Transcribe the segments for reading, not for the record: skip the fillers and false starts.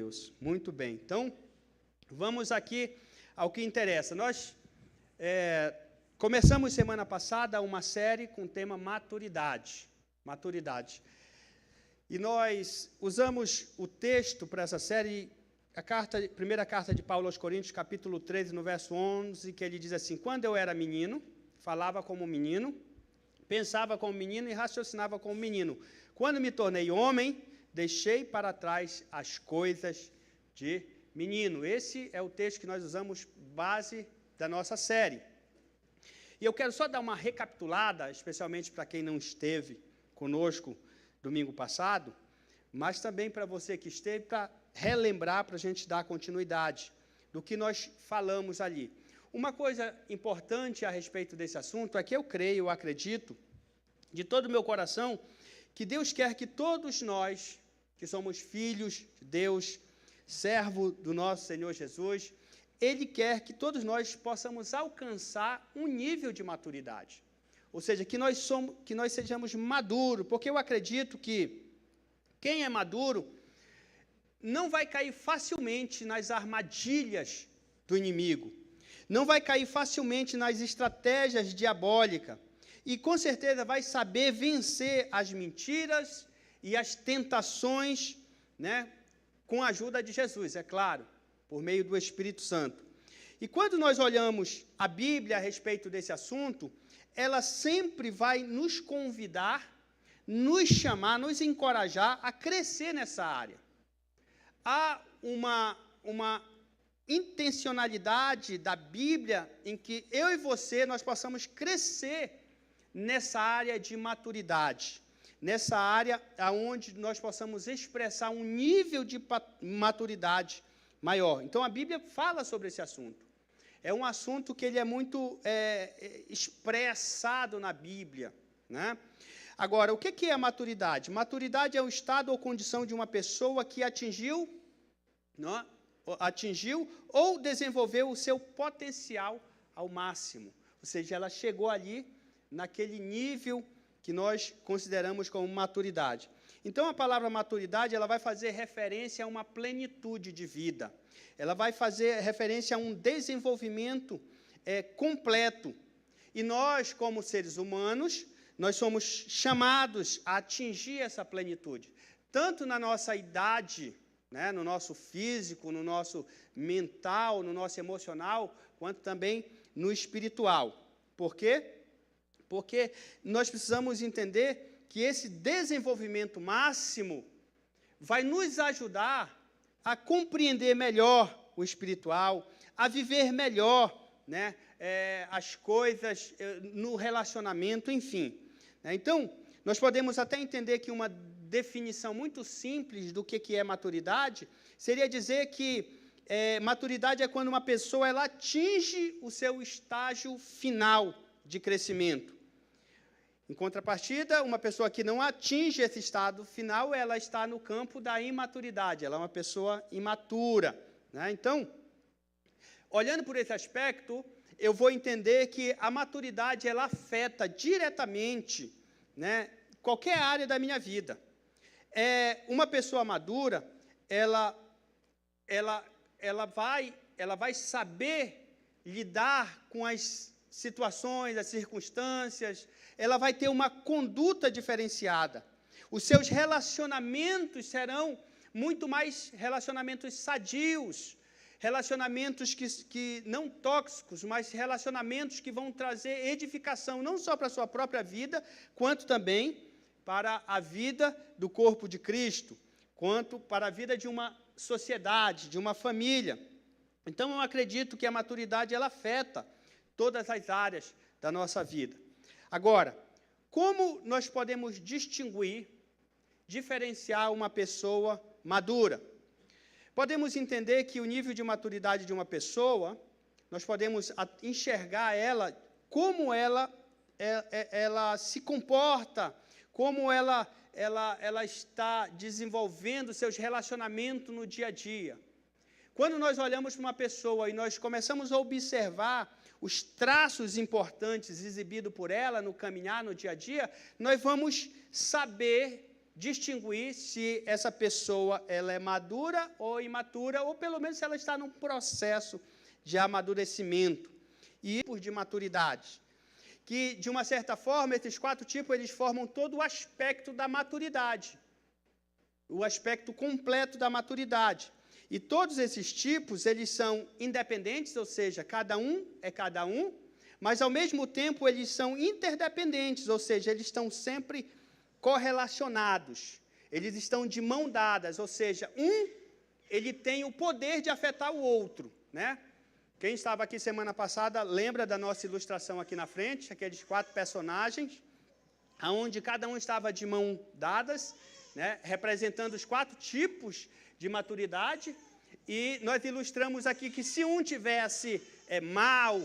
Deus. Muito bem. Então, vamos aqui ao que interessa. Nós começamos semana passada uma série com o tema maturidade. Maturidade. E nós usamos o texto para essa série, primeira carta de Paulo aos Coríntios, capítulo 13, no verso 11, que ele diz assim: quando eu era menino, falava como menino, pensava como menino e raciocinava como menino. Quando me tornei homem, deixei para trás as coisas de menino. Esse é o texto que nós usamos base da nossa série. E eu quero só dar uma recapitulada, especialmente para quem não esteve conosco domingo passado, mas também para você que esteve, para relembrar, para a gente dar continuidade do que nós falamos ali. Uma coisa importante a respeito desse assunto é que eu creio, eu acredito, de todo o meu coração, que Deus quer que todos nós, que somos filhos de Deus, servo do nosso Senhor Jesus, Ele quer que todos nós possamos alcançar um nível de maturidade. Ou seja, que nós sejamos maduros, porque eu acredito que quem é maduro não vai cair facilmente nas armadilhas do inimigo, não vai cair facilmente nas estratégias diabólicas, e com certeza vai saber vencer as mentiras e as tentações, né, com a ajuda de Jesus, é claro, por meio do Espírito Santo. E quando nós olhamos a Bíblia a respeito desse assunto, ela sempre vai nos convidar, nos chamar, nos encorajar a crescer nessa área. Há uma intencionalidade da Bíblia em que eu e você, nós possamos crescer nessa área de maturidade, nessa área onde nós possamos expressar um nível de maturidade maior. Então, a Bíblia fala sobre esse assunto. É um assunto que ele é muito expressado na Bíblia, né? Agora, o que é a maturidade? Maturidade é o estado ou condição de uma pessoa que atingiu ou desenvolveu o seu potencial ao máximo. Ou seja, ela chegou ali naquele nível que nós consideramos como maturidade. Então, a palavra maturidade, ela vai fazer referência a uma plenitude de vida. Ela vai fazer referência a um desenvolvimento completo. E nós, como seres humanos, nós somos chamados a atingir essa plenitude. Tanto na nossa idade, né, no nosso físico, no nosso mental, no nosso emocional, quanto também no espiritual. Por quê? Porque nós precisamos entender que esse desenvolvimento máximo vai nos ajudar a compreender melhor o espiritual, a viver melhor, né, as coisas no relacionamento, enfim. Então, nós podemos até entender que uma definição muito simples do que é maturidade seria dizer que maturidade é quando uma pessoa ela atinge o seu estágio final de crescimento. Em contrapartida, uma pessoa que não atinge esse estado final, ela está no campo da imaturidade, ela é uma pessoa imatura, né? Então, olhando por esse aspecto, eu vou entender que a maturidade ela afeta diretamente, né, qualquer área da minha vida. Uma pessoa madura, ela vai saber lidar com as situações, as circunstâncias, ela vai ter uma conduta diferenciada. Os seus relacionamentos serão muito mais relacionamentos sadios, relacionamentos que não tóxicos, mas relacionamentos que vão trazer edificação, não só para a sua própria vida, quanto também para a vida do corpo de Cristo, quanto para a vida de uma sociedade, de uma família. Então, eu acredito que a maturidade ela afeta todas as áreas da nossa vida. Agora, como nós podemos diferenciar uma pessoa madura? Podemos entender que o nível de maturidade de uma pessoa, nós podemos enxergar ela, como ela se comporta, como ela está desenvolvendo seus relacionamentos no dia a dia. Quando nós olhamos para uma pessoa e nós começamos a observar os traços importantes exibidos por ela no caminhar, no dia a dia, nós vamos saber distinguir se essa pessoa ela é madura ou imatura, ou pelo menos se ela está num processo de amadurecimento e tipos de maturidade. Que, de uma certa forma, esses 4 tipos, eles formam todo o aspecto da maturidade, o aspecto completo da maturidade. E todos esses tipos, eles são independentes, ou seja, cada um é cada um, mas, ao mesmo tempo, eles são interdependentes, ou seja, eles estão sempre correlacionados, eles estão de mão dadas, ou seja, ele tem o poder de afetar o outro, né? Quem estava aqui semana passada lembra da nossa ilustração aqui na frente, aqueles 4 personagens, onde cada um estava de mão dadas, né, representando os 4 tipos de maturidade, e nós ilustramos aqui que se um tivesse mal,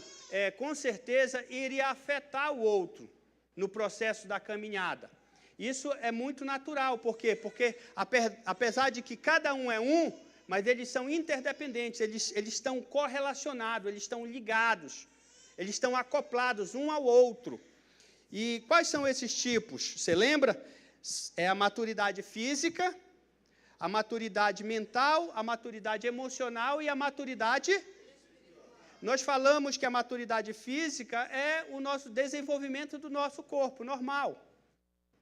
com certeza iria afetar o outro no processo da caminhada. Isso é muito natural, por quê? Porque apesar de que cada um é mas eles são interdependentes, eles estão correlacionados, eles estão ligados, eles estão acoplados um ao outro. E quais são esses tipos? Você lembra? É a maturidade física, a maturidade mental, a maturidade emocional e a maturidade... Nós falamos que a maturidade física é o nosso desenvolvimento do nosso corpo normal.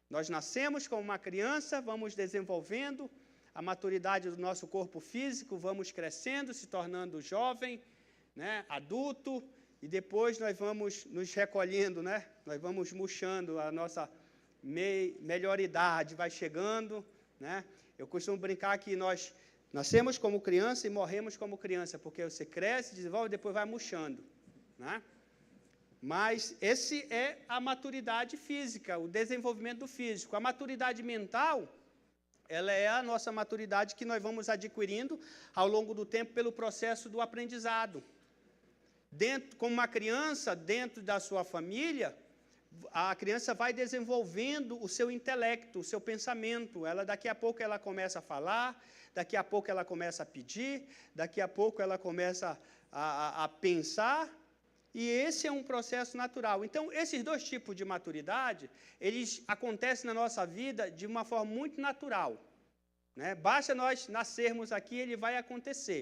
Nós nascemos como uma criança, vamos desenvolvendo a maturidade do nosso corpo físico, vamos crescendo, se tornando jovem, né, adulto, e depois nós vamos nos recolhendo, né? Nós vamos murchando, a nossa melhor idade vai chegando, né? Eu costumo brincar que nós nascemos como criança e morremos como criança, porque você cresce, desenvolve e depois vai murchando, né? Mas esse é a maturidade física, o desenvolvimento do físico. A maturidade mental, ela é a nossa maturidade que nós vamos adquirindo ao longo do tempo pelo processo do aprendizado. Como uma criança, dentro da sua família, a criança vai desenvolvendo o seu intelecto, o seu pensamento. Daqui a pouco ela começa a falar, daqui a pouco ela começa a pedir, daqui a pouco ela começa a pensar, e esse é um processo natural. Então, esses 2 tipos de maturidade, eles acontecem na nossa vida de uma forma muito natural, né? Basta nós nascermos aqui, ele vai acontecer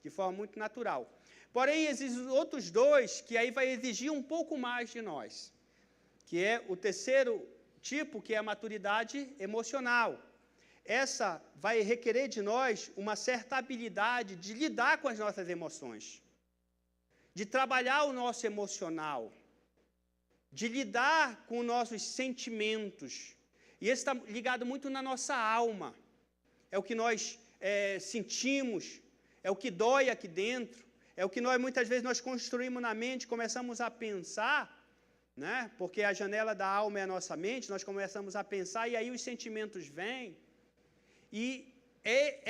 de forma muito natural. Porém, existem outros 2 que aí vai exigir um pouco mais de nós, que é o terceiro tipo, que é a maturidade emocional. Essa vai requerer de nós uma certa habilidade de lidar com as nossas emoções, de trabalhar o nosso emocional, de lidar com os nossos sentimentos. E esse está ligado muito na nossa alma. É o que nós sentimos, é o que dói aqui dentro, é o que muitas vezes nós construímos na mente, começamos a pensar, né? Porque a janela da alma é a nossa mente, nós começamos a pensar e aí os sentimentos vêm. E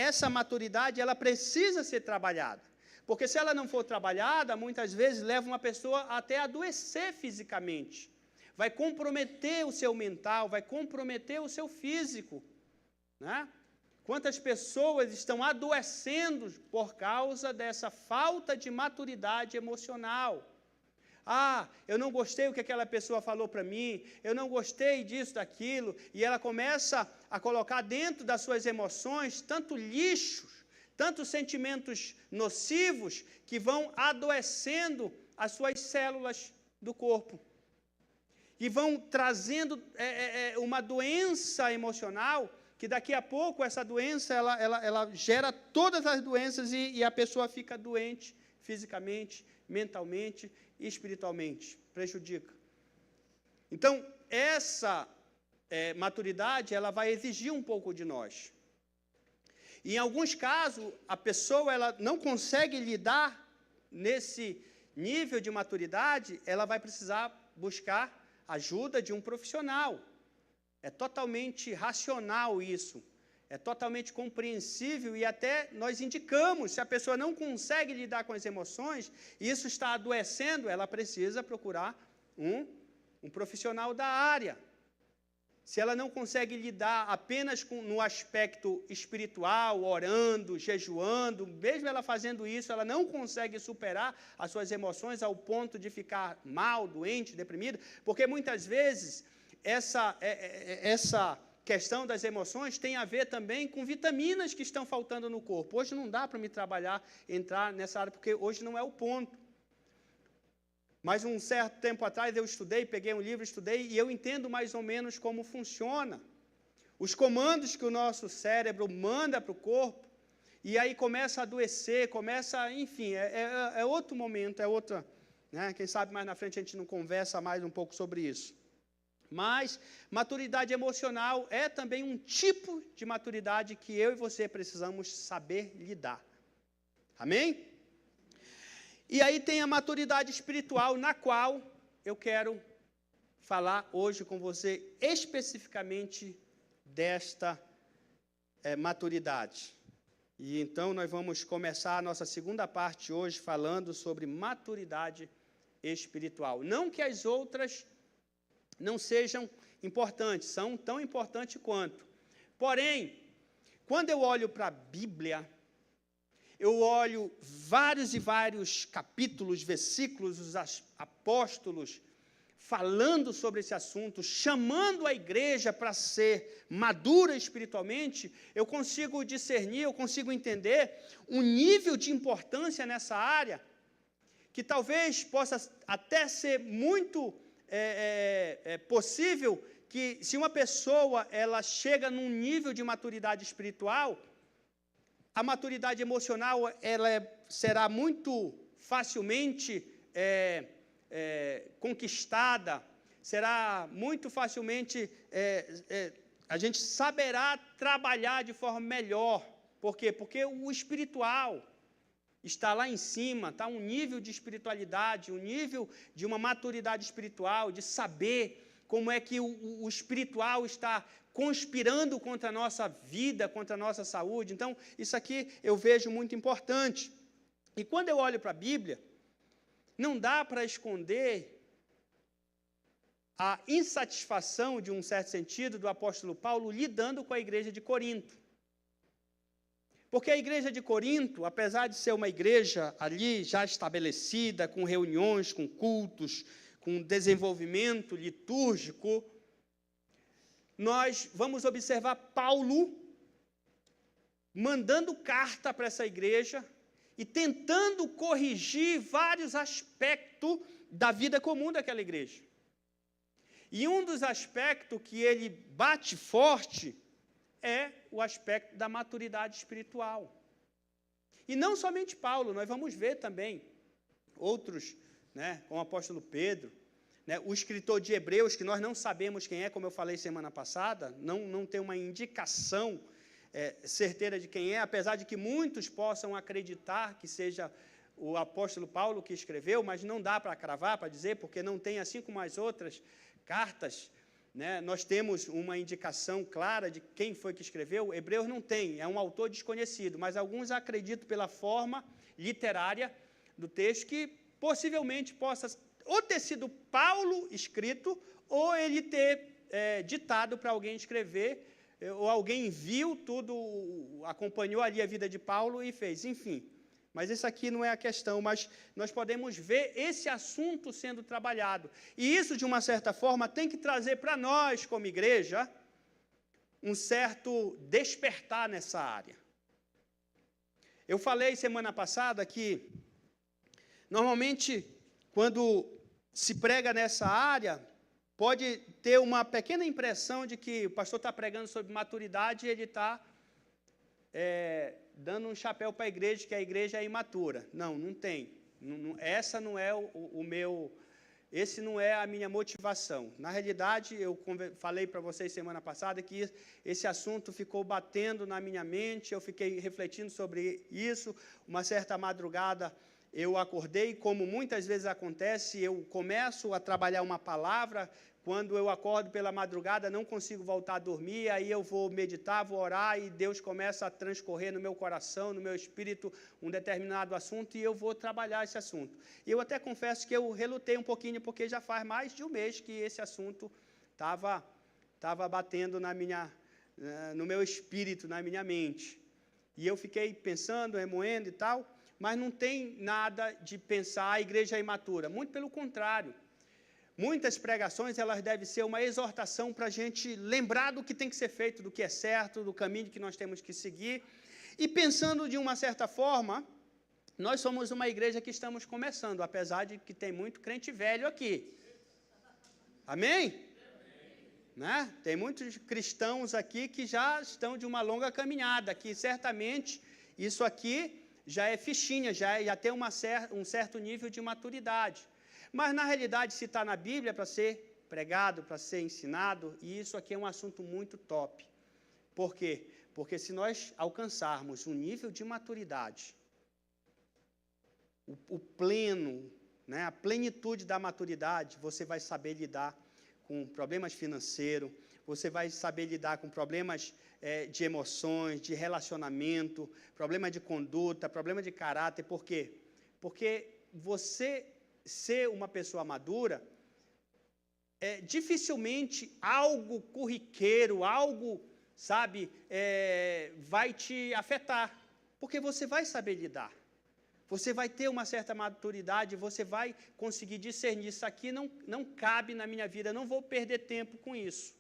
essa maturidade, ela precisa ser trabalhada. Porque se ela não for trabalhada, muitas vezes leva uma pessoa até a adoecer fisicamente. Vai comprometer o seu mental, vai comprometer o seu físico, né? Quantas pessoas estão adoecendo por causa dessa falta de maturidade emocional? Eu não gostei do que aquela pessoa falou para mim, eu não gostei disso, daquilo, e ela começa a colocar dentro das suas emoções tanto lixo, tantos sentimentos nocivos que vão adoecendo as suas células do corpo. E vão trazendo uma doença emocional, que daqui a pouco essa doença, ela gera todas as doenças e a pessoa fica doente fisicamente, mentalmente e espiritualmente, prejudica. Então, essa maturidade, ela vai exigir um pouco de nós. E, em alguns casos, a pessoa ela não consegue lidar nesse nível de maturidade, ela vai precisar buscar ajuda de um profissional. É totalmente racional isso, é totalmente compreensível e até nós indicamos, se a pessoa não consegue lidar com as emoções, e isso está adoecendo, ela precisa procurar um profissional da área. Se ela não consegue lidar apenas no aspecto espiritual, orando, jejuando, mesmo ela fazendo isso, ela não consegue superar as suas emoções ao ponto de ficar mal, doente, deprimido, porque muitas vezes essa questão das emoções tem a ver também com vitaminas que estão faltando no corpo. Hoje não dá para me entrar nessa área, porque hoje não é o ponto. Mas um certo tempo atrás eu estudei, peguei um livro, estudei, e eu entendo mais ou menos como funciona. Os comandos que o nosso cérebro manda para o corpo, e aí começa a adoecer, enfim, é outro momento, é outra, né? Quem sabe mais na frente a gente não conversa mais um pouco sobre isso. Mas maturidade emocional é também um tipo de maturidade que eu e você precisamos saber lidar. Amém? E aí tem a maturidade espiritual, na qual eu quero falar hoje com você especificamente desta maturidade. E então nós vamos começar a nossa segunda parte hoje falando sobre maturidade espiritual. Não que as outras não sejam importantes, são tão importantes quanto. Porém, quando eu olho para a Bíblia, eu olho vários e vários capítulos, versículos, os apóstolos falando sobre esse assunto, chamando a igreja para ser madura espiritualmente, eu consigo discernir, eu consigo entender um nível de importância nessa área, que talvez possa até ser muito possível que, se uma pessoa ela chega num nível de maturidade espiritual, a maturidade emocional ela será muito facilmente conquistada, será muito facilmente, a gente saberá trabalhar de forma melhor. Por quê? Porque o espiritual está lá em cima, está um nível de espiritualidade, um nível de uma maturidade espiritual, de saber como é que o espiritual está conspirando contra a nossa vida, contra a nossa saúde. Então, isso aqui eu vejo muito importante. E quando eu olho para a Bíblia, não dá para esconder a insatisfação, de um certo sentido, do apóstolo Paulo lidando com a igreja de Corinto. Porque a igreja de Corinto, apesar de ser uma igreja ali já estabelecida, com reuniões, com cultos, com desenvolvimento litúrgico, nós vamos observar Paulo mandando carta para essa igreja e tentando corrigir vários aspectos da vida comum daquela igreja. E um dos aspectos que ele bate forte é o aspecto da maturidade espiritual. E não somente Paulo, nós vamos ver também outros, né, como o apóstolo Pedro, né, o escritor de Hebreus, que nós não sabemos quem é, como eu falei semana passada, não tem uma indicação certeira de quem é, apesar de que muitos possam acreditar que seja o apóstolo Paulo que escreveu, mas não dá para cravar, para dizer, porque não tem, assim como as outras cartas, né, nós temos uma indicação clara de quem foi que escreveu. Hebreus não tem, é um autor desconhecido, mas alguns acreditam pela forma literária do texto que possivelmente possa ou ter sido Paulo escrito, ou ele ter ditado para alguém escrever, ou alguém viu tudo, acompanhou ali a vida de Paulo e fez, enfim. Mas isso aqui não é a questão, mas nós podemos ver esse assunto sendo trabalhado. E isso, de uma certa forma, tem que trazer para nós, como igreja, um certo despertar nessa área. Eu falei semana passada que, normalmente, quando se prega nessa área, pode ter uma pequena impressão de que o pastor está pregando sobre maturidade e ele está dando um chapéu para a igreja, que a igreja é imatura. Não tem. Essa não é esse não é a minha motivação. Na realidade, eu falei para vocês semana passada que esse assunto ficou batendo na minha mente, eu fiquei refletindo sobre isso. Uma certa madrugada, eu acordei, como muitas vezes acontece, eu começo a trabalhar uma palavra, quando eu acordo pela madrugada, não consigo voltar a dormir, aí eu vou meditar, vou orar, e Deus começa a transcorrer no meu coração, no meu espírito, um determinado assunto, e eu vou trabalhar esse assunto. E eu até confesso que eu relutei um pouquinho, porque já faz mais de um mês que esse assunto estava batendo no meu espírito, na minha mente. E eu fiquei pensando, remoendo e tal, mas não tem nada de pensar a igreja é imatura. Muito pelo contrário. muitas pregações, elas devem ser uma exortação para a gente lembrar do que tem que ser feito, do que é certo, do caminho que nós temos que seguir. E pensando de uma certa forma, nós somos uma igreja que estamos começando, apesar de que tem muito crente velho aqui. Amém? Né? Tem muitos cristãos aqui que já estão de uma longa caminhada, que certamente isso aqui já é fichinha, já tem um certo nível de maturidade. Mas, na realidade, se está na Bíblia para ser pregado, para ser ensinado, e isso aqui é um assunto muito top. Por quê? Porque se nós alcançarmos um nível de maturidade, o pleno, né, a plenitude da maturidade, você vai saber lidar com problemas financeiros, você vai saber lidar com problemas de emoções, de relacionamento, problema de conduta, problema de caráter. Por quê? Porque você ser uma pessoa madura, dificilmente algo corriqueiro, algo, sabe, vai te afetar, porque você vai saber lidar. Você vai ter uma certa maturidade, você vai conseguir discernir, isso aqui não cabe na minha vida, não vou perder tempo com isso.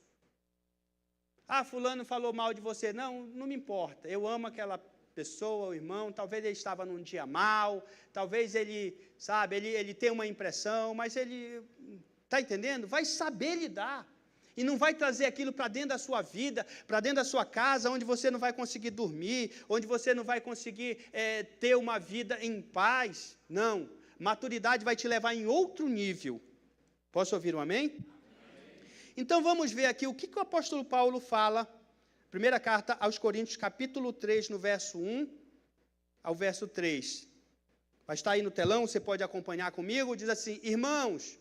Ah, fulano falou mal de você. Não me importa, eu amo aquela pessoa, o irmão, talvez ele estava num dia mal, talvez ele, sabe, ele tem uma impressão, mas ele, está entendendo? Vai saber lidar. E não vai trazer aquilo para dentro da sua vida, para dentro da sua casa, onde você não vai conseguir dormir, onde você não vai conseguir ter uma vida em paz. Não. Maturidade vai te levar em outro nível. Posso ouvir um amém? Então vamos ver aqui o que o apóstolo Paulo fala. Primeira carta aos Coríntios, capítulo 3, no verso 1 ao verso 3. Vai estar aí no telão, você pode acompanhar comigo. Diz assim: irmãos,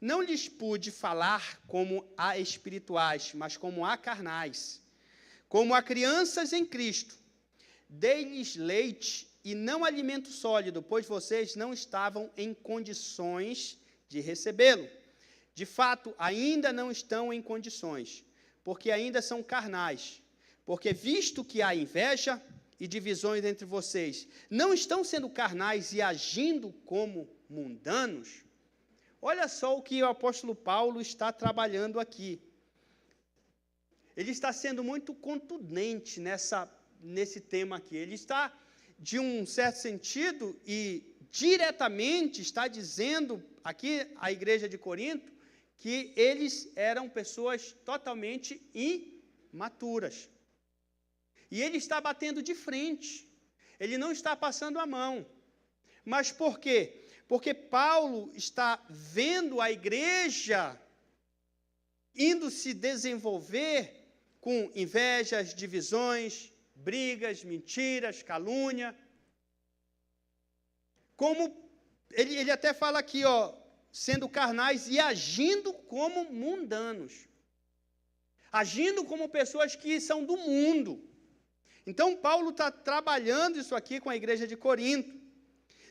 não lhes pude falar como a espirituais, mas como a carnais, como a crianças em Cristo. Dei-lhes leite e não alimento sólido, pois vocês não estavam em condições de recebê-lo. De fato, ainda não estão em condições, porque ainda são carnais. Porque visto que há inveja e divisões entre vocês, não estão sendo carnais e agindo como mundanos? Olha só o que o apóstolo Paulo está trabalhando aqui. Ele está sendo muito contundente nesse tema aqui. Ele está, de um certo sentido, e diretamente está dizendo aqui à igreja de Corinto que eles eram pessoas totalmente imaturas. E ele está batendo de frente. Ele não está passando a mão. Mas por quê? Porque Paulo está vendo a igreja indo se desenvolver com invejas, divisões, brigas, mentiras, calúnia. Como ele até fala aqui, sendo carnais e agindo como mundanos. Agindo como pessoas que são do mundo. Então, Paulo está trabalhando isso aqui com a igreja de Corinto.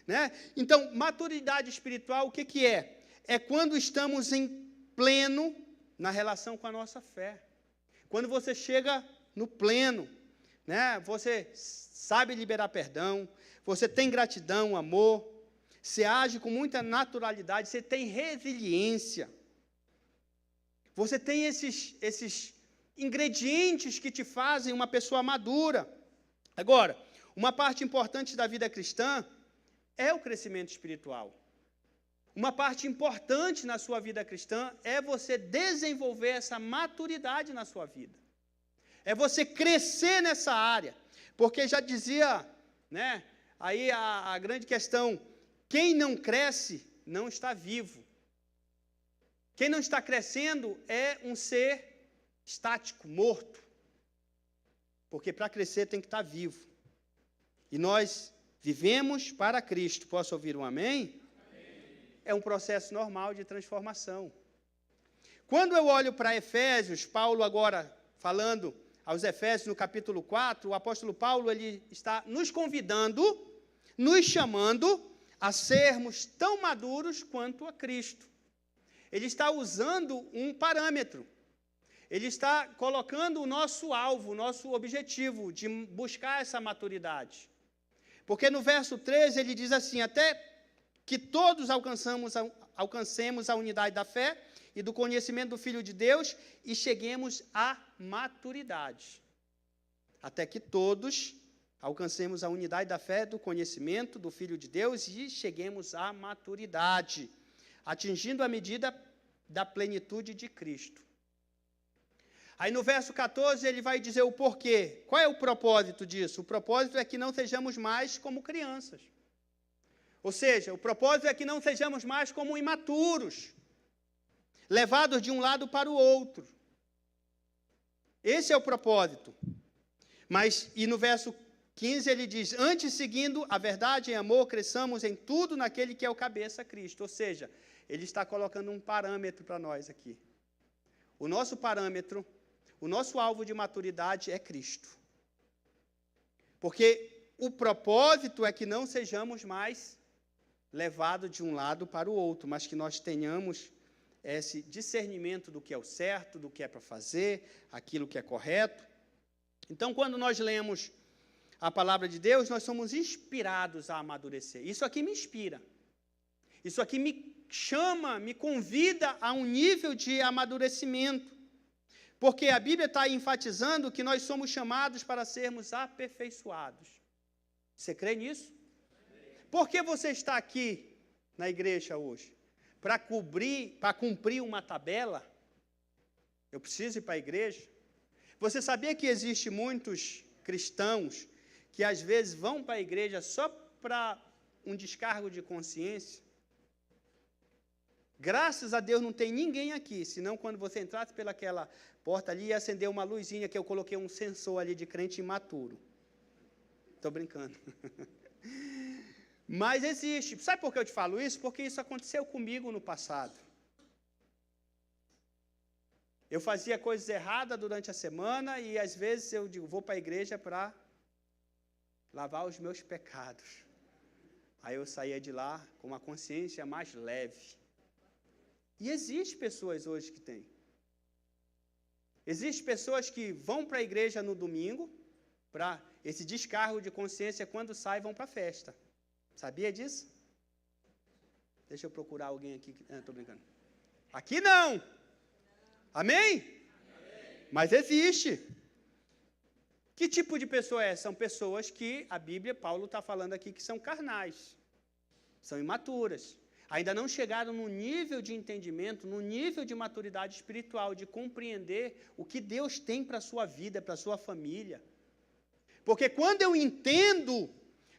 Né? Então, maturidade espiritual, o que é? É quando estamos em pleno na relação com a nossa fé. Quando você chega no pleno, né? Você sabe liberar perdão, você tem gratidão, amor, você age com muita naturalidade, você tem resiliência. Você tem esses ingredientes que te fazem uma pessoa madura. Agora, uma parte importante da vida cristã é o crescimento espiritual. Uma parte importante na sua vida cristã é você desenvolver essa maturidade na sua vida. É você crescer nessa área. Porque já dizia, né, aí a grande questão, quem não cresce não está vivo. Quem não está crescendo é um ser estático, morto. Porque para crescer tem que estar vivo. E nós vivemos para Cristo. Posso ouvir um amém? É um processo normal de transformação. Quando eu olho para Efésios, Paulo agora falando aos Efésios no capítulo 4, o apóstolo Paulo ele está nos convidando, nos chamando a sermos tão maduros quanto a Cristo. Ele está usando um parâmetro. Ele está colocando o nosso alvo, o nosso objetivo de buscar essa maturidade. Porque no verso 13 ele diz assim: até que todos alcancemos a unidade da fé e do conhecimento do Filho de Deus e cheguemos à maturidade. Até que todos alcancemos a unidade da fé, do conhecimento do Filho de Deus e cheguemos à maturidade, atingindo a medida da plenitude de Cristo. Aí no verso 14 ele vai dizer o porquê. Qual é o propósito disso? O propósito é que não sejamos mais como crianças. Ou seja, o propósito é que não sejamos mais como imaturos, levados de um lado para o outro. Esse é o propósito. E no verso 15 ele diz, antes seguindo a verdade em amor, cresçamos em tudo naquele que é o cabeça, Cristo. Ou seja, ele está colocando um parâmetro para nós aqui. O nosso parâmetro, o nosso alvo de maturidade é Cristo. Porque o propósito é que não sejamos mais levados de um lado para o outro, mas que nós tenhamos esse discernimento do que é o certo, do que é para fazer, aquilo que é correto. Então, quando nós lemos a palavra de Deus, nós somos inspirados a amadurecer. Isso aqui me inspira. Isso aqui me chama, me convida a um nível de amadurecimento. Porque a Bíblia está enfatizando que nós somos chamados para sermos aperfeiçoados. Você crê nisso? Por que você está aqui na igreja hoje? Para cumprir uma tabela? Eu preciso ir para a igreja? Você sabia que existe muitos cristãos que às vezes vão para a igreja só para um descargo de consciência? Graças a Deus não tem ninguém aqui, senão quando você entrasse pelaquela porta ali ia acender uma luzinha que eu coloquei um sensor ali de crente imaturo. Estou brincando. Mas existe. Sabe por que eu te falo isso? Porque isso aconteceu comigo no passado. Eu fazia coisas erradas durante a semana e às vezes eu digo, vou para a igreja para lavar os meus pecados. Aí eu saía de lá com uma consciência mais leve. E existem pessoas hoje que têm. Existem pessoas que vão para a igreja no domingo, para esse descargo de consciência, quando saem, vão para a festa. Sabia disso? Deixa eu procurar alguém aqui. Estou brincando. Aqui não. Amém? Amém? Mas existe. Que tipo de pessoa é? São pessoas que a Bíblia, Paulo está falando aqui, que são carnais. São imaturas. Ainda não chegaram no nível de entendimento, no nível de maturidade espiritual, de compreender o que Deus tem para a sua vida, para a sua família. Porque quando eu entendo,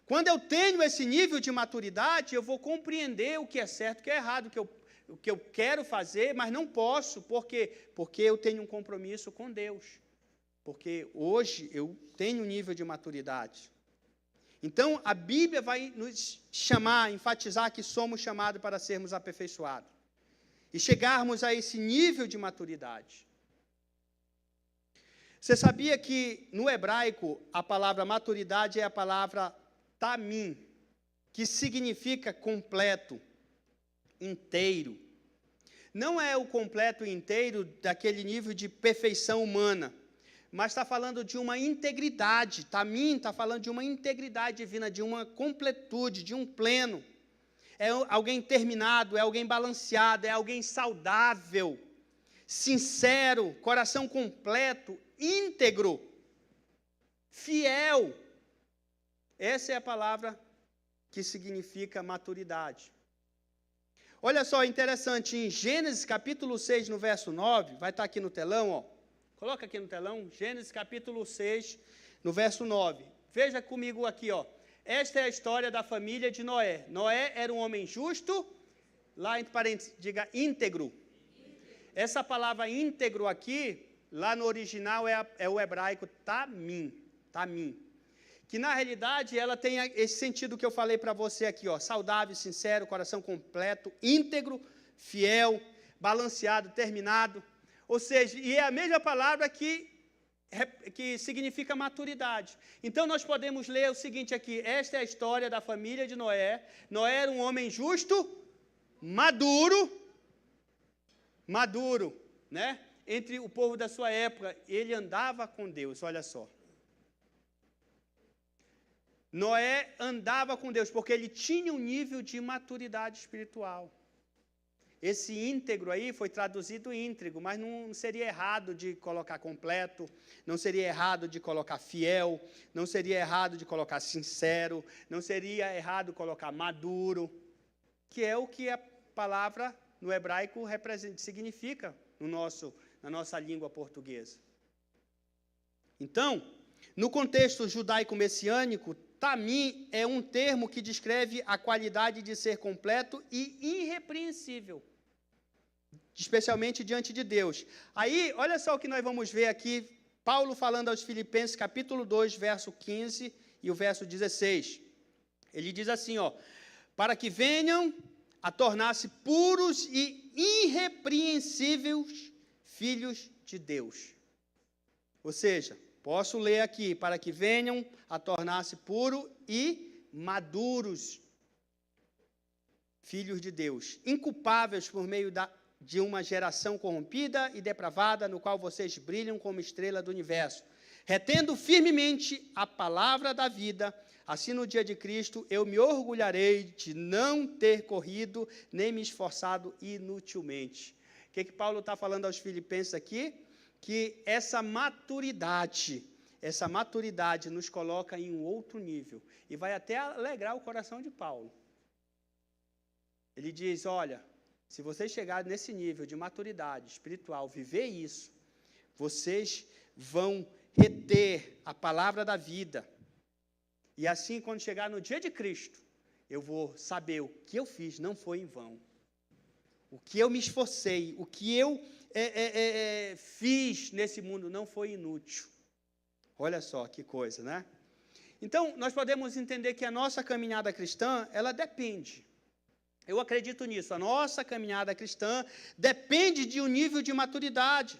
quando eu tenho esse nível de maturidade, eu vou compreender o que é certo e o que é errado, o que eu quero fazer, mas não posso. Por quê? Porque eu tenho um compromisso com Deus. Porque hoje eu tenho um nível de maturidade. Então, a Bíblia vai nos chamar, enfatizar que somos chamados para sermos aperfeiçoados. E chegarmos a esse nível de maturidade. Você sabia que, no hebraico, a palavra maturidade é a palavra tamim, que significa completo, inteiro. Não é o completo inteiro daquele nível de perfeição humana, mas está falando de uma integridade. Tamim está falando de uma integridade divina, de uma completude, de um pleno. É alguém terminado, é alguém balanceado, é alguém saudável, sincero, coração completo, íntegro, fiel. Essa é a palavra que significa maturidade. Olha só, interessante, em Gênesis capítulo 6, no verso 9, vai estar aqui no telão, ó. Coloca aqui no telão, Gênesis capítulo 6, no verso 9. Veja comigo aqui, ó. Esta é a história da família de Noé. Noé era um homem justo, lá entre parênteses, diga íntegro. Essa palavra íntegro aqui, lá no original, é o hebraico tamim, que na realidade ela tem esse sentido que eu falei para você aqui, ó, saudável, sincero, coração completo, íntegro, fiel, balanceado, terminado. Ou seja, e é a mesma palavra que significa maturidade. Então, nós podemos ler o seguinte aqui, esta é a história da família de Noé. Noé era um homem justo, maduro, né? Entre o povo da sua época, ele andava com Deus, olha só. Noé andava com Deus, porque ele tinha um nível de maturidade espiritual. Esse íntegro aí foi traduzido íntegro, mas não seria errado de colocar completo, não seria errado de colocar fiel, não seria errado de colocar sincero, não seria errado colocar maduro, que é o que a palavra no hebraico significa na nossa língua portuguesa. Então, no contexto judaico-messiânico, tamim é um termo que descreve a qualidade de ser completo e irrepreensível, especialmente diante de Deus. Aí, olha só o que nós vamos ver aqui, Paulo falando aos Filipenses, capítulo 2, verso 15 e o verso 16. Ele diz assim, para que venham a tornar-se puros e irrepreensíveis filhos de Deus. Ou seja, posso ler aqui, para que venham a tornar-se puros e maduros filhos de Deus, inculpáveis por meio de uma geração corrompida e depravada, no qual vocês brilham como estrela do universo, retendo firmemente a palavra da vida. Assim, no dia de Cristo, eu me orgulharei de não ter corrido, nem me esforçado inutilmente. O que Paulo está falando aos Filipenses aqui? Que essa maturidade nos coloca em um outro nível, e vai até alegrar o coração de Paulo. Ele diz, olha, se vocês chegarem nesse nível de maturidade espiritual, viver isso, vocês vão reter a palavra da vida. E assim, quando chegar no dia de Cristo, eu vou saber o que eu fiz não foi em vão. O que eu me esforcei, o que eu fiz nesse mundo não foi inútil. Olha só que coisa, né? Então, nós podemos entender que a nossa caminhada cristã, ela depende. Eu acredito nisso. A nossa caminhada cristã depende de um nível de maturidade.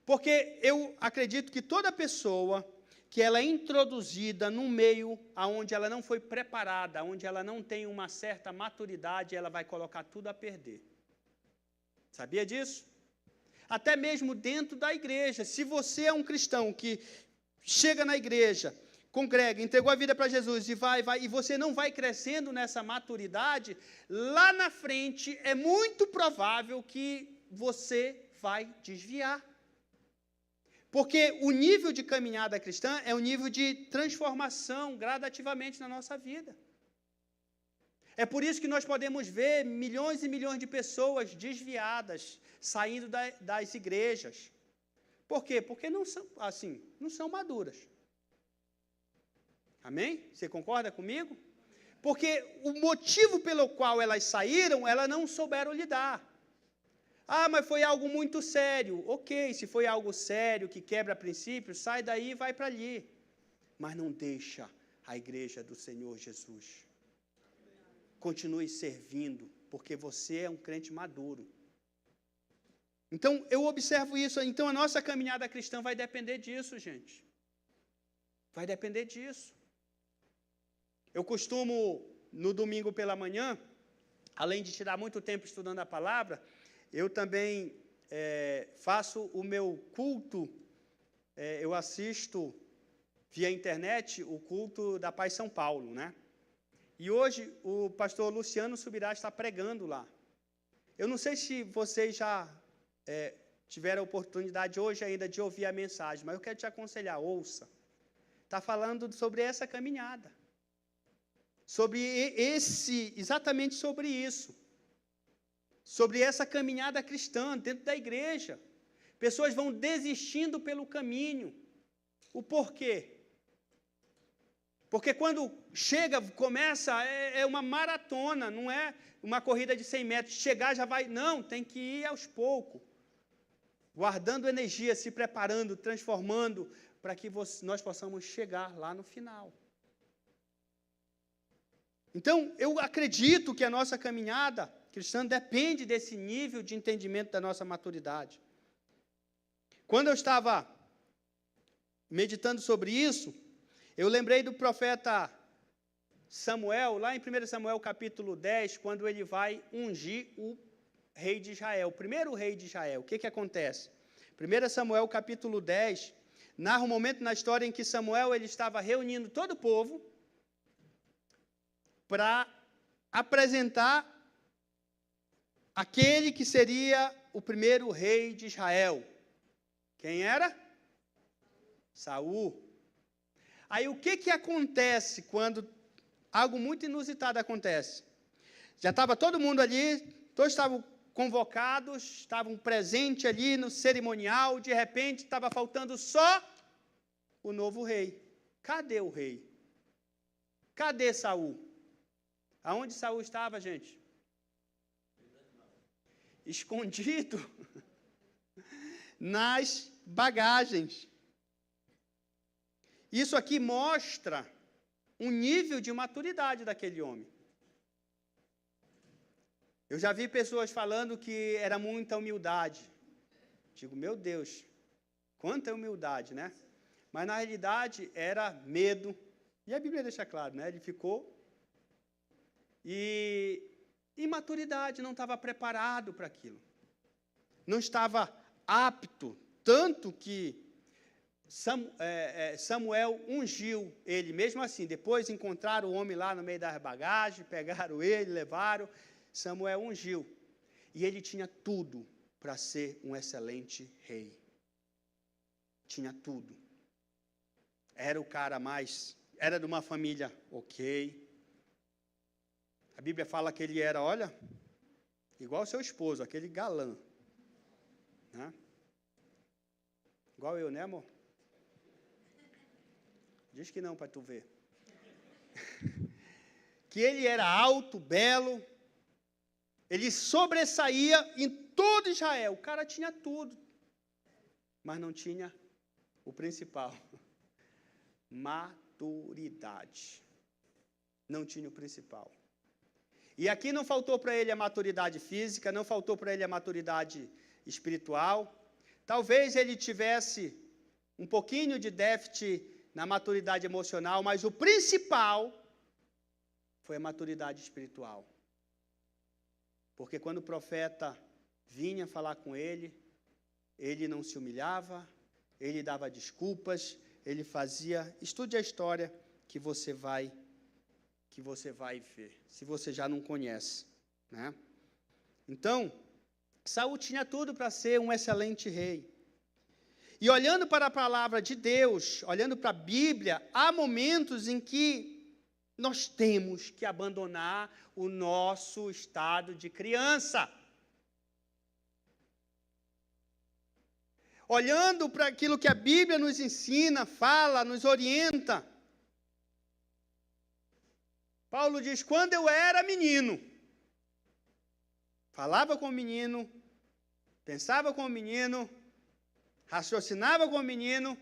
Porque eu acredito que toda pessoa que ela é introduzida num meio onde ela não foi preparada, onde ela não tem uma certa maturidade, ela vai colocar tudo a perder. Sabia disso? Até mesmo dentro da igreja. Se você é um cristão que chega na igreja, congrega, entregou a vida para Jesus e e você não vai crescendo nessa maturidade, lá na frente é muito provável que você vai desviar. Porque o nível de caminhada cristã é um nível de transformação gradativamente na nossa vida. É por isso que nós podemos ver milhões e milhões de pessoas desviadas, saindo das igrejas. Por quê? Porque não são maduras. Amém? Você concorda comigo? Porque o motivo pelo qual elas saíram, elas não souberam lidar. Mas foi algo muito sério. Ok, se foi algo sério, que quebra princípios, sai daí e vai para ali. Mas não deixa a igreja do Senhor Jesus. Continue servindo, porque você é um crente maduro. Então, eu observo isso. Então, a nossa caminhada cristã vai depender disso, gente. Vai depender disso. Eu costumo, no domingo pela manhã, além de tirar muito tempo estudando a palavra, eu também faço o meu culto, eu assisto via internet o culto da Paz São Paulo, né? E hoje o pastor Luciano Subirá está pregando lá. Eu não sei se vocês já tiveram a oportunidade hoje ainda de ouvir a mensagem, mas eu quero te aconselhar, ouça. Está falando sobre essa caminhada. Exatamente sobre isso. Sobre essa caminhada cristã dentro da igreja. Pessoas vão desistindo pelo caminho. O porquê? Porque quando começa, é uma maratona, não é uma corrida de 100 metros. Chegar já vai, não, tem que ir aos poucos. Guardando energia, se preparando, transformando, para que nós possamos chegar lá no final. Então, eu acredito que a nossa caminhada cristã depende desse nível de entendimento da nossa maturidade. Quando eu estava meditando sobre isso, eu lembrei do profeta Samuel, lá em 1 Samuel capítulo 10, quando ele vai ungir o rei de Israel, o primeiro rei de Israel. O que acontece? 1 Samuel capítulo 10, narra um momento na história em que Samuel ele estava reunindo todo o povo para apresentar aquele que seria o primeiro rei de Israel. Quem era? Saul. Aí o que acontece quando algo muito inusitado acontece? Já estava todo mundo ali, todos estavam convocados, estavam presentes ali no cerimonial, de repente estava faltando só o novo rei. Cadê o rei? Cadê Saul? Aonde Saul estava, gente? Escondido nas bagagens. Isso aqui mostra um nível de maturidade daquele homem. Eu já vi pessoas falando que era muita humildade. Digo, meu Deus, quanta humildade, né? Mas na realidade era medo. E a Bíblia deixa claro, né? Ele ficou e imaturidade, não estava preparado para aquilo. Não estava apto, tanto que Samuel ungiu ele, mesmo assim, depois encontraram o homem lá no meio das bagagens, pegaram ele, levaram, Samuel ungiu, e ele tinha tudo para ser um excelente rei, tinha tudo, era o cara era de uma família ok, a Bíblia fala que ele era, olha, igual seu esposo, aquele galã, né? Igual eu, né, amor? Diz que não, para tu ver. Que ele era alto, belo, ele sobressaía em todo Israel. O cara tinha tudo, mas não tinha o principal, maturidade. Não tinha o principal. E aqui não faltou para ele a maturidade física, não faltou para ele a maturidade espiritual. Talvez ele tivesse um pouquinho de déficit na maturidade emocional, mas o principal foi a maturidade espiritual. Porque quando o profeta vinha falar com ele não se humilhava, ele dava desculpas, ele fazia... Estude a história que você vai ver, se você já não conhece, né? Então, Saul tinha tudo para ser um excelente rei. E olhando para a palavra de Deus, olhando para a Bíblia, há momentos em que nós temos que abandonar o nosso estado de criança. Olhando para aquilo que a Bíblia nos ensina, fala, nos orienta. Paulo diz, quando eu era menino, falava com o menino, pensava com o menino, raciocinava com o menino,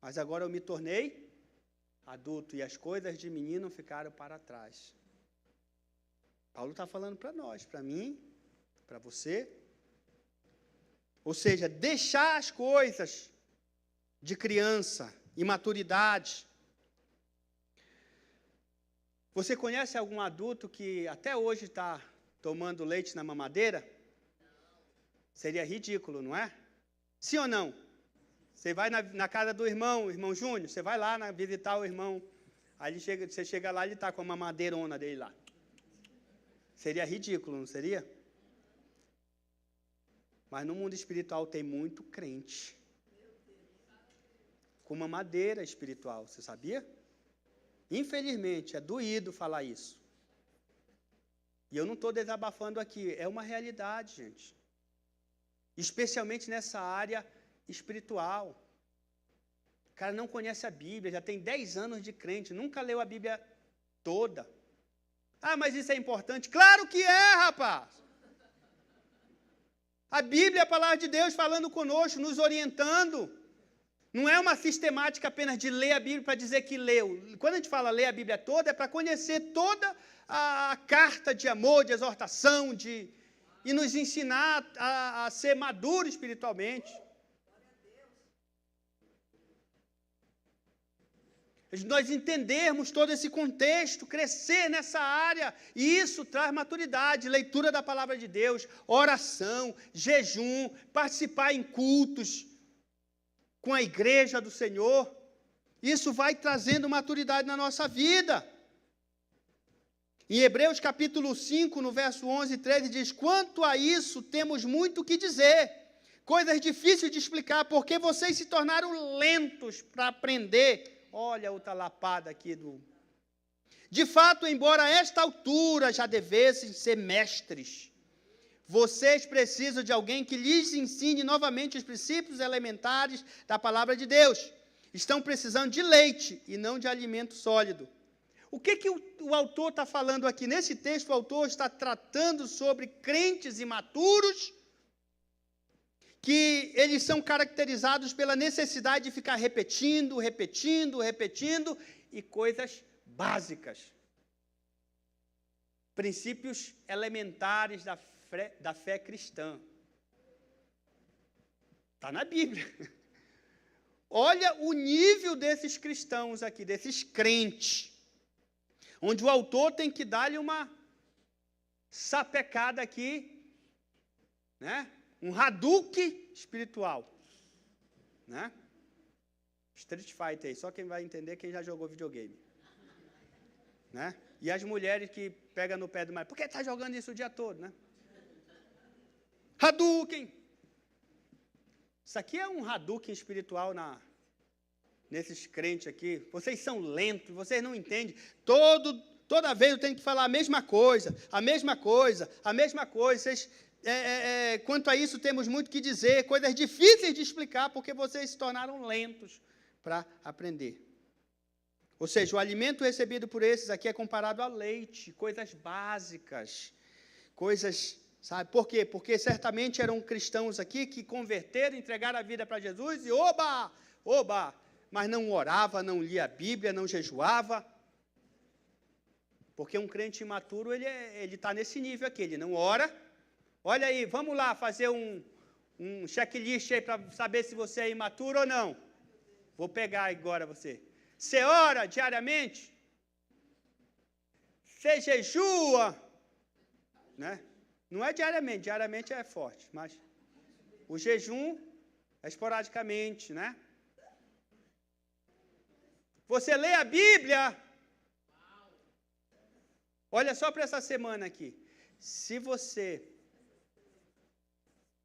mas agora eu me tornei adulto e as coisas de menino ficaram para trás. Paulo está falando para nós, para mim, para você. Ou seja, deixar as coisas de criança, imaturidade. Você conhece algum adulto que até hoje está tomando leite na mamadeira? Seria ridículo, não é? Sim ou não? Você vai na casa do irmão Júnior, você vai lá visitar o irmão, aí você chega lá e ele está com a mamadeirona dele lá. Seria ridículo, não seria? Mas no mundo espiritual tem muito crente com mamadeira espiritual, você sabia? Infelizmente, é doído falar isso. E eu não estou desabafando aqui, é uma realidade, gente. Especialmente nessa área espiritual. O cara não conhece a Bíblia, já tem 10 anos de crente, nunca leu a Bíblia toda. Ah, mas isso é importante? Claro que é, rapaz! A Bíblia é a palavra de Deus falando conosco, nos orientando. Não é uma sistemática apenas de ler a Bíblia para dizer que leu. Quando a gente fala ler a Bíblia toda, é para conhecer toda a carta de amor, de exortação, e nos ensinar a ser maduro espiritualmente. Nós entendermos todo esse contexto, crescer nessa área, e isso traz maturidade, leitura da palavra de Deus, oração, jejum, participar em cultos. com a igreja do Senhor. Isso vai trazendo maturidade na nossa vida. Em Hebreus capítulo 5, no verso 11 e 13, diz: quanto a isso, temos muito o que dizer, coisas difíceis de explicar, porque vocês se tornaram lentos para aprender. Olha outra lapada aqui do... De fato, embora a esta altura já devessem ser mestres, vocês precisam de alguém que lhes ensine novamente os princípios elementares da palavra de Deus. Estão precisando de leite e não de alimento sólido. O que o autor está falando aqui? Nesse texto, o autor está tratando sobre crentes imaturos, que eles são caracterizados pela necessidade de ficar repetindo, e coisas básicas. Princípios elementares da fé cristã. Está na Bíblia. Olha o nível desses cristãos aqui, desses crentes, onde o autor tem que dar-lhe uma sapecada aqui, né? Um Hadouken espiritual, né? Street Fighter aí, só quem vai entender quem já jogou videogame, né? E as mulheres que pegam no pé do marido, por que está jogando isso o dia todo, né? Hadouken! Isso aqui é um Hadouken espiritual nesses crentes aqui. Vocês são lentos, vocês não entendem. Toda vez eu tenho que falar a mesma coisa. Vocês, quanto a isso, temos muito que dizer, coisas difíceis de explicar, porque vocês se tornaram lentos para aprender. Ou seja, o alimento recebido por esses aqui é comparado ao leite, coisas básicas, coisas... Sabe por quê? Porque certamente eram cristãos aqui que converteram, entregaram a vida para Jesus e oba, mas não orava, não lia a Bíblia, não jejuava. Porque um crente imaturo, ele está nesse nível aqui, ele não ora. Olha aí, vamos lá fazer um checklist aí para saber se você é imaturo ou não. Vou pegar agora você. Você ora diariamente? Você jejua? Né? Não é diariamente é forte, mas o jejum é esporadicamente, né? Você lê a Bíblia? Olha só para essa semana aqui. Se você,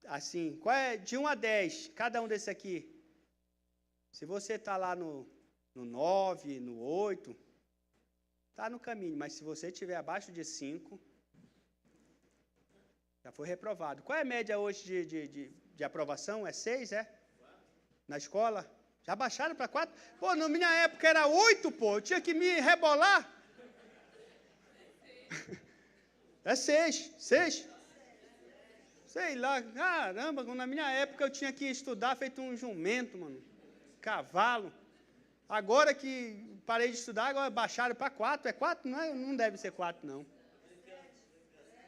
assim, qual é de 1 a 10, cada um desses aqui, se você está lá no 9, no 8, está no caminho, mas se você estiver abaixo de 5... já foi reprovado. Qual é a média hoje de aprovação? É 6, é? Na escola? Já baixaram para 4? Pô, na minha época era 8, pô. Eu tinha que me rebolar. É 6. Sei lá. Caramba, na minha época eu tinha que estudar feito um jumento, mano. Cavalo. Agora que parei de estudar, agora baixaram para 4. É 4? Não deve ser 4, não.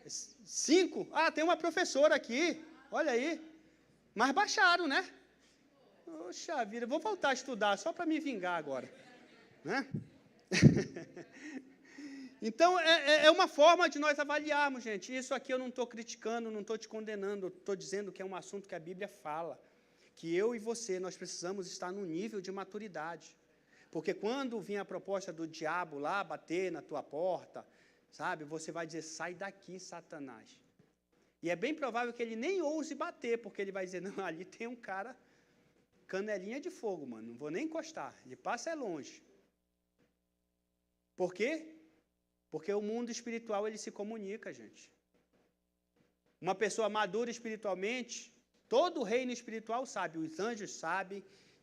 5? Tem uma professora aqui, olha aí. Mas baixaram, né? Poxa vida, vou voltar a estudar só para me vingar agora, né? Então, é uma forma de nós avaliarmos, gente. Isso aqui eu não estou criticando, não estou te condenando, estou dizendo que é um assunto que a Bíblia fala, que eu e você, nós precisamos estar num nível de maturidade. Porque quando vir a proposta do diabo lá bater na tua porta, sabe, você vai dizer, sai daqui, Satanás. E é bem provável que ele nem ouse bater, porque ele vai dizer, não, ali tem um cara, canelinha de fogo, mano, não vou nem encostar, ele passa longe. Por quê? Porque o mundo espiritual, ele se comunica, gente. Uma pessoa madura espiritualmente, todo o reino espiritual sabe, os anjos sabem,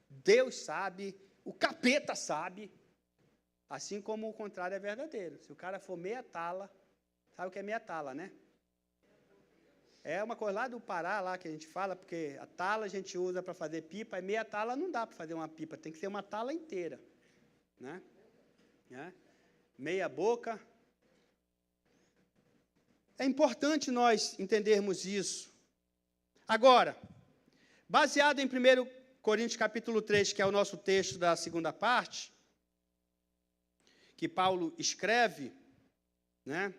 Deus sabe, o capeta sabe, assim como o contrário é verdadeiro. Se o cara for meia tala, sabe o que é meia tala, né? É uma coisa lá do Pará, lá que a gente fala, porque a tala a gente usa para fazer pipa, e meia tala não dá para fazer uma pipa, tem que ser uma tala inteira, né? Meia boca. É importante nós entendermos isso. Agora, baseado em 1 Coríntios capítulo 3, que é o nosso texto da segunda parte, que Paulo escreve, né?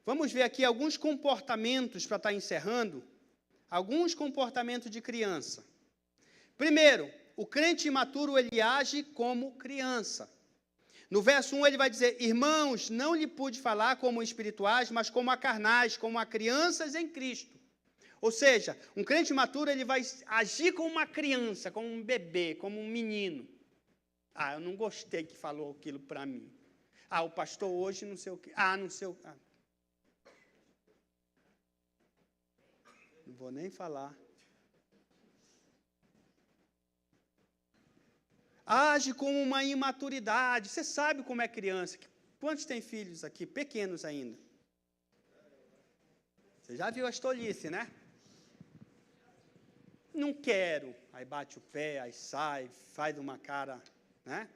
Vamos ver aqui alguns comportamentos, para estar encerrando, alguns comportamentos de criança. Primeiro, o crente imaturo, ele age como criança. No verso 1 ele vai dizer, irmãos, não lhe pude falar como espirituais, mas como a carnais, como a crianças em Cristo. Ou seja, um crente imaturo, ele vai agir como uma criança, como um bebê, como um menino. Eu não gostei que falou aquilo para mim. O pastor hoje não sei o quê. Não sei o quê. Não vou nem falar. Age com uma imaturidade. Você sabe como é criança. Quantos tem filhos aqui? Pequenos ainda. Você já viu as tolices, né? Não quero. Aí bate o pé, aí sai, faz uma cara, né?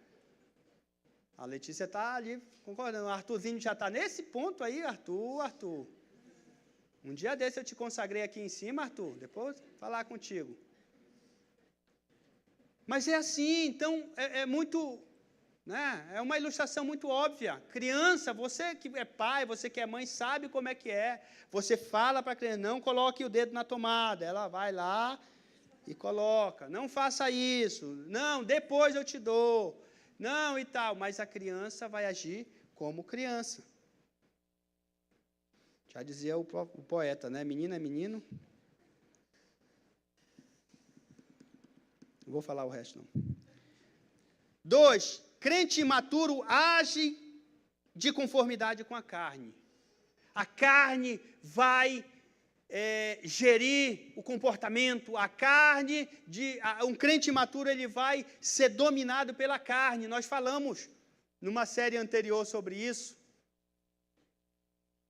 A Letícia está ali concordando. O Arthurzinho já está nesse ponto aí, Arthur. Um dia desse eu te consagrei aqui em cima, Arthur. Depois vou falar contigo. Mas é assim, então é muito, né? É uma ilustração muito óbvia. Criança, você que é pai, você que é mãe, sabe como é que é. Você fala para a criança, não coloque o dedo na tomada. Ela vai lá e coloca. Não faça isso. Não, depois eu te dou. Não e tal. Mas a criança vai agir como criança. Já dizia o poeta, né? Menino é menino. Não vou falar o resto, não. 2, crente imaturo age de conformidade com a carne. A carne vai gerir o comportamento. A carne, um crente imaturo, ele vai ser dominado pela carne. Nós falamos numa série anterior sobre isso.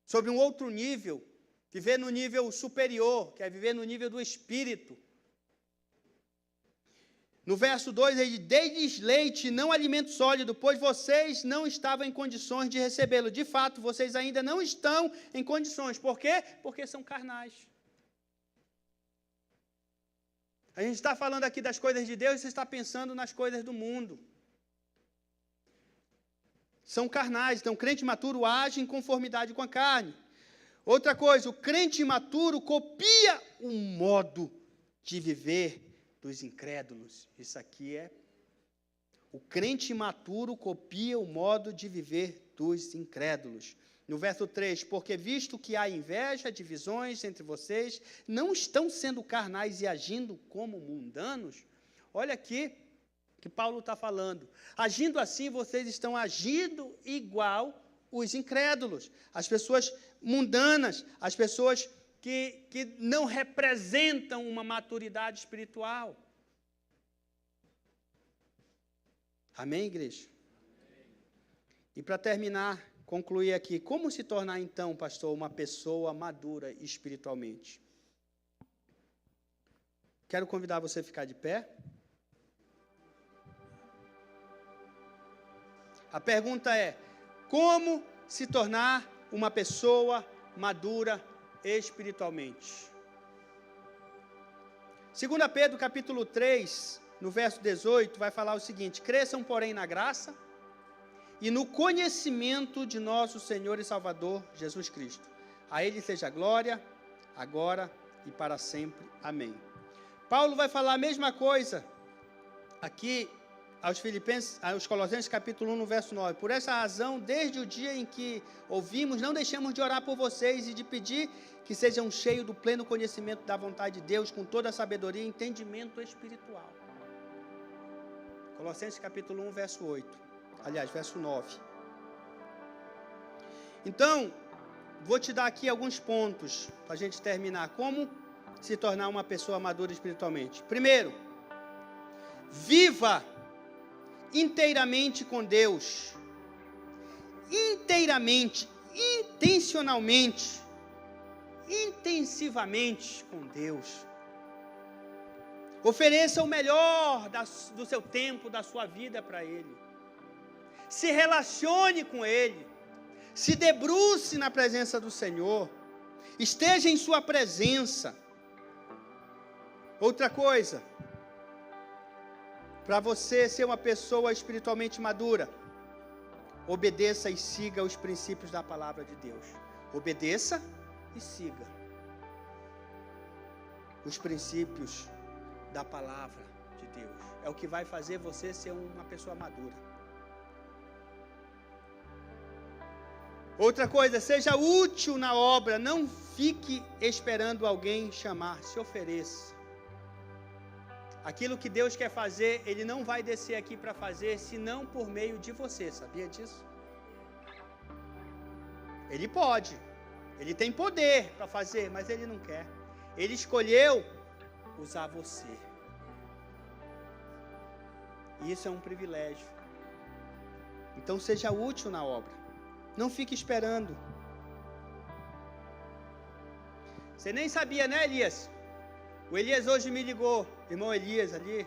Sobre um outro nível. Viver no nível superior, que é viver no nível do espírito. No verso 2, ele diz, dei-lhes leite, não alimento sólido, pois vocês não estavam em condições de recebê-lo. De fato, vocês ainda não estão em condições. Por quê? Porque são carnais. A gente está falando aqui das coisas de Deus e você está pensando nas coisas do mundo. São carnais. Então, o crente imaturo age em conformidade com a carne. Outra coisa, o crente imaturo copia o modo de viver dos incrédulos. Isso aqui é... O crente imaturo copia o modo de viver dos incrédulos. No verso 3, porque visto que há inveja, divisões entre vocês, não estão sendo carnais e agindo como mundanos? Olha aqui que Paulo está falando. Agindo assim, vocês estão agindo igual os incrédulos, as pessoas mundanas, as pessoas que não representam uma maturidade espiritual. Amém, igreja? E para terminar, concluir aqui, como se tornar então, pastor, uma pessoa madura espiritualmente? Quero convidar você a ficar de pé. A pergunta é, como se tornar uma pessoa madura espiritualmente? 2 Pedro capítulo 3, no verso 18, vai falar o seguinte, cresçam, porém, na graça e no conhecimento de nosso Senhor e Salvador, Jesus Cristo. A Ele seja a glória, agora e para sempre. Amém. Paulo vai falar a mesma coisa aqui aos Colossenses capítulo 1, no verso 9. Por essa razão, desde o dia em que ouvimos, não deixamos de orar por vocês e de pedir que sejam cheios do pleno conhecimento da vontade de Deus, com toda a sabedoria e entendimento espiritual. Colossenses capítulo 1, verso 8. Aliás, verso 9. Então, vou te dar aqui alguns pontos para a gente terminar. Como se tornar uma pessoa madura espiritualmente? Primeiro, viva inteiramente com Deus. Inteiramente, intencionalmente, intensivamente com Deus. Ofereça o melhor do seu tempo, da sua vida para Ele. Se relacione com Ele. Se debruce na presença do Senhor. Esteja em sua presença. Outra coisa, para você ser uma pessoa espiritualmente madura, obedeça e siga os princípios da palavra de Deus. Obedeça e siga os princípios da palavra. de Deus. É o que vai fazer você ser uma pessoa madura. Outra coisa, seja útil na obra, não fique esperando alguém chamar, se ofereça. Aquilo que Deus quer fazer, Ele não vai descer aqui para fazer, senão por meio de você, sabia disso? Ele pode, Ele tem poder para fazer, mas Ele não quer. Ele escolheu usar você. E isso é um privilégio. Então seja útil na obra. Não fique esperando. Você nem sabia, né, Elias? O Elias hoje me ligou, irmão Elias ali.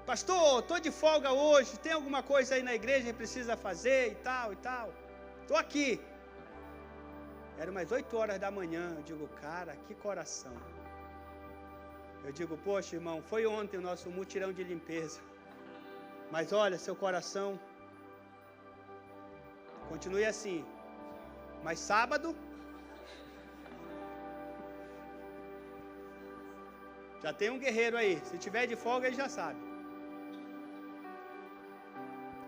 Pastor, estou de folga hoje, tem alguma coisa aí na igreja que precisa fazer e tal e tal? Estou aqui. Era umas 8 horas da manhã. Eu digo, cara, que coração. Eu digo, poxa, irmão, foi ontem o nosso mutirão de limpeza. Mas olha, seu coração continue assim. Mas sábado já tem um guerreiro aí. Se tiver de folga, ele já sabe.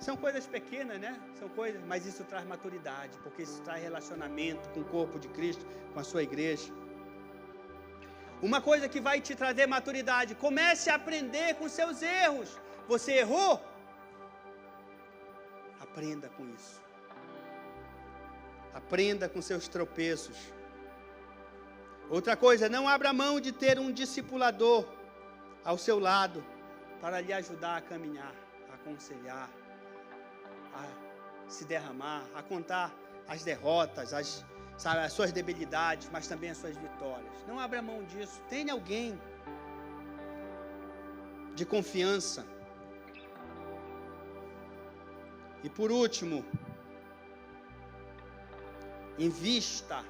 São coisas pequenas, né? São coisas, mas isso traz maturidade, porque isso traz relacionamento com o corpo de Cristo, com a sua igreja. Uma coisa que vai te trazer maturidade, comece a aprender com seus erros. Você errou? Aprenda com isso. Aprenda com seus tropeços. Outra coisa, não abra mão de ter um discipulador ao seu lado para lhe ajudar a caminhar, a aconselhar, a se derramar, a contar as derrotas, as suas debilidades, mas também as suas vitórias. Não abra mão disso. Tenha alguém de confiança. E por último, invista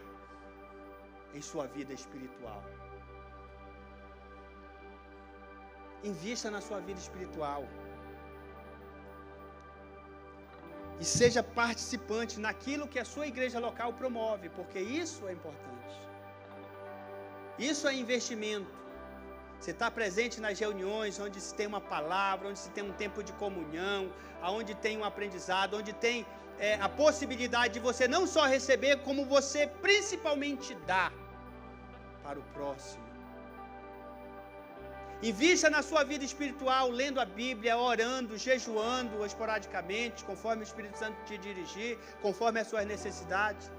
em sua vida espiritual. Invista na sua vida espiritual. E seja participante naquilo que a sua igreja local promove, porque isso é importante. Isso é investimento. Você está presente nas reuniões onde se tem uma palavra, onde se tem um tempo de comunhão, onde tem um aprendizado, onde tem a possibilidade de você não só receber, como você principalmente dar para o próximo. Invista na sua vida espiritual, lendo a Bíblia, orando, jejuando esporadicamente, conforme o Espírito Santo te dirigir, conforme as suas necessidades.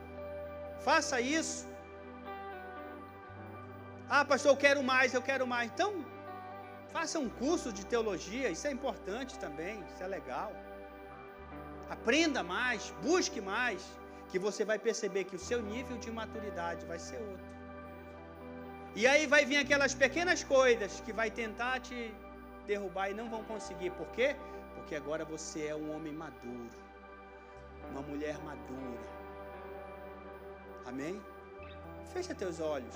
Faça isso. Ah, pastor, eu quero mais. Então, faça um curso de teologia, isso é importante também, isso é legal. Aprenda mais, busque mais, que você vai perceber que o seu nível de maturidade vai ser outro. E aí vai vir aquelas pequenas coisas que vai tentar te derrubar e não vão conseguir. Por quê? Porque agora você é um homem maduro, uma mulher madura. Amém? Fecha teus olhos.